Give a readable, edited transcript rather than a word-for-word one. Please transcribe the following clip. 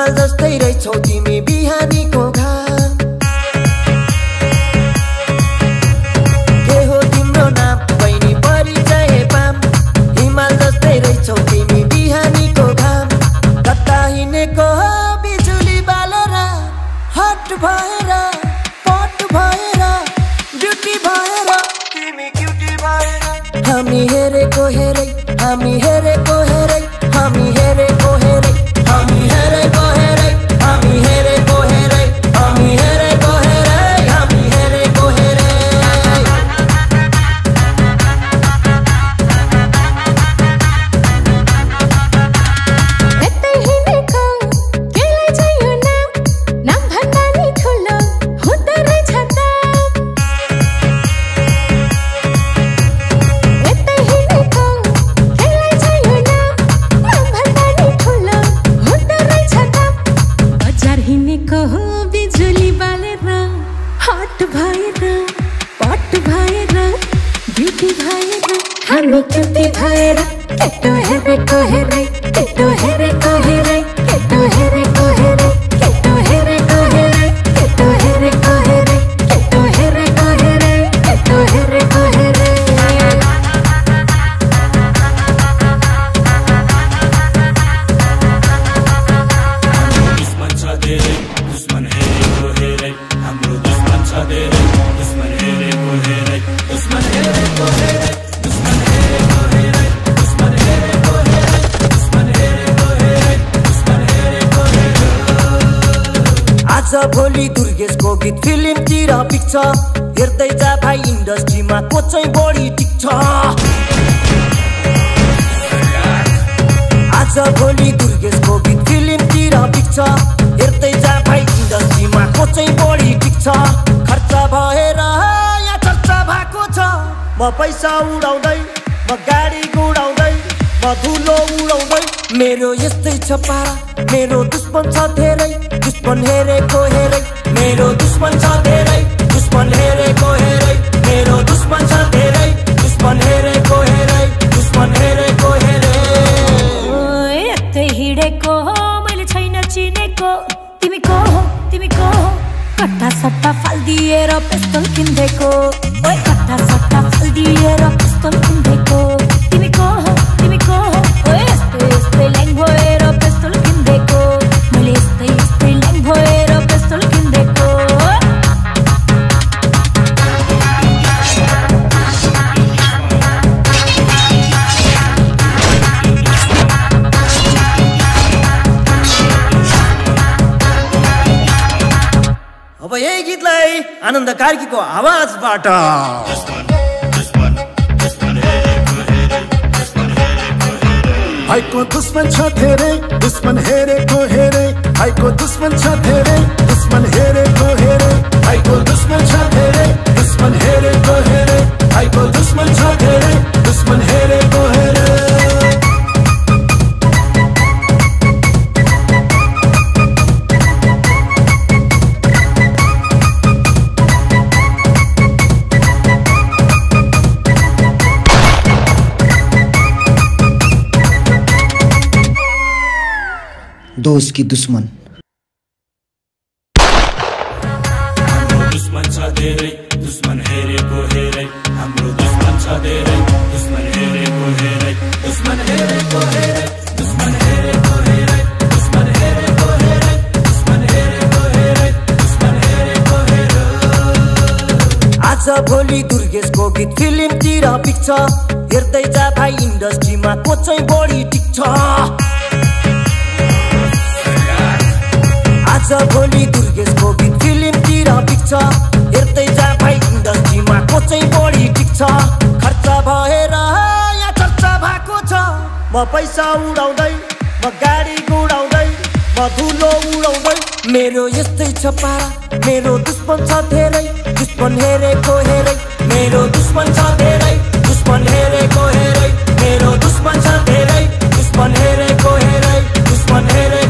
हिमाल जस्तै रहेछौ तिमी बिहानीको घाम के हो तिम्रो नाम बहिनी परिचय पाम हिमाल जस्तै रहेछौ तिमी बिहानीको घाम कता हिँडेको हो बिजुली बालेर हट भएर पट भएर ब्युटी भएर तिमी क्युटी भएर हामी हेरेको हेरै हामी हेरेको हेरै हामी हेरेको हेरै हामी हेरेको हेरै हामी हेरेको हेरै हामी हेरेको हेरै हामी हेरेको हेरै यतै हिँडेको केलाई चाहियो नाम नाम भन्दा नि ठुलो हुँदो रहेछ त यतै हिँडेको केलाई चाहियो नाम नाम भन्दा नि ठुलो हुँदो रहेछ त बजार हिँडेको हो बिजुली बालेर हट भएर पट भएर ब्युटी भएर हामी क्युटी भएर केटो हेरेको हेरै केटो हेरेको हेरै केटो हेरेको हेरै केटो हेरेको हेरै केटो हेरेको हेरै केटो हेरेको हेरै केटो हेरेको हेरै दुश्मन छ धेरै दुश्मन हेरेको हेरै हाम्रो दुश्मन छ धेरै दुश्मन हेरेको हेरै दुश्मन हेरेको हेरै दुश्मन हेरेको हेरै दुश्मन हेरेको हेरै दुश्मन हेरेको हेरै दुश्मन हेरेको हेरै आज भोलि दुर्गेशको गीत फिल्मतिर पिक्छ हेर्दै जा भाइ इन्डस्ट्रीमा को चाहिँ बढी टिक्छ आज भोलि दुर्गेशको गीत फिल्मतिर पिक्छ हेर्दै जा भाइ इन्डस्ट्रीमा को चाहिँ बढी टिक्छ खर्च भएर या चर्चा भएको छ म पैसा उडाउँदै म गाडी गुडाउँदै म धुलो उडाउँदै मेरो यस्तै छ पारा मेरो दुश्मन छ धेरै दुश्मन हेरेको हेरै मेरो दुश्मन छ धेरै दुश्मन हेरेको हेरै मेरो दुश्मन छ धेरै दुश्मन हेरेको हेरै दुश्मन हेरेको हेरै यतै हिँडेको हो मैले छैन चिनेको तिमी को हो कट्टा सट्टा फालिदिएर पिस्तोल किन्देको ओए कट्टा सट्टा फालिदिएर पिस्तोल किन्देको तिमी को हो ओए यस्तै ल्याङ भएर पिस्तोल किन्देको मैले यस्तै ल्याङ भएर पिस्तोल किन्देको अब यही गीतलाई आनन्द कार्कीको आवाजबाट भाइको दुश्मन छ धेरै दुश्मन हेरेको हेरै भाइको दुश्मन छ धेरै दुश्मन हेरेको हेरै भाइको दुश्मन छ धेरै दुश्मन हेरेको हेरै भाइको दुश्मन छ धेरै दुश्मन हेरेको हेरै दोस्त की दुश्मन हाम्रो दुश्मन छ धेरै दुश्मन हेरेको हेरै हाम्रो दुश्मन छ धेरै दुश्मन हेरेको हेरै दुश्मन हेरेको हेरै दुश्मन हेरेको हेरै दुश्मन हेरेको हेरै दुश्मन हेरेको हेरै दुश्मन हेरेको हेरै आज भोलि दुर्गेशको गीत फिल्मतिर पिक्छ हेर्दै जा भाइ इन्डस्ट्रीमा को चाहिँ बढी टिक्छ आज भोलि दुर्गेशको गीत फिल्मतिर पिक्छ हेर्दै जा भाइ इन्डस्ट्रीमा को चाहिँ बढी टिक्छ खर्च भएर या चर्चा भएको छ म पैसा उडाउँदै म गाडी गुडाउँदै म धुलो उडाउँदै मेरो यस्तै छ पारा मेरो दुश्मन छ धेरै दुश्मन हेरेको हेरै मेरो दुश्मन छ धेरै दुश्मन हेरेको हेरै मेरो दुश्मन छ धेरै दुश्मन हेरेको हेरै दुश्मन हेरे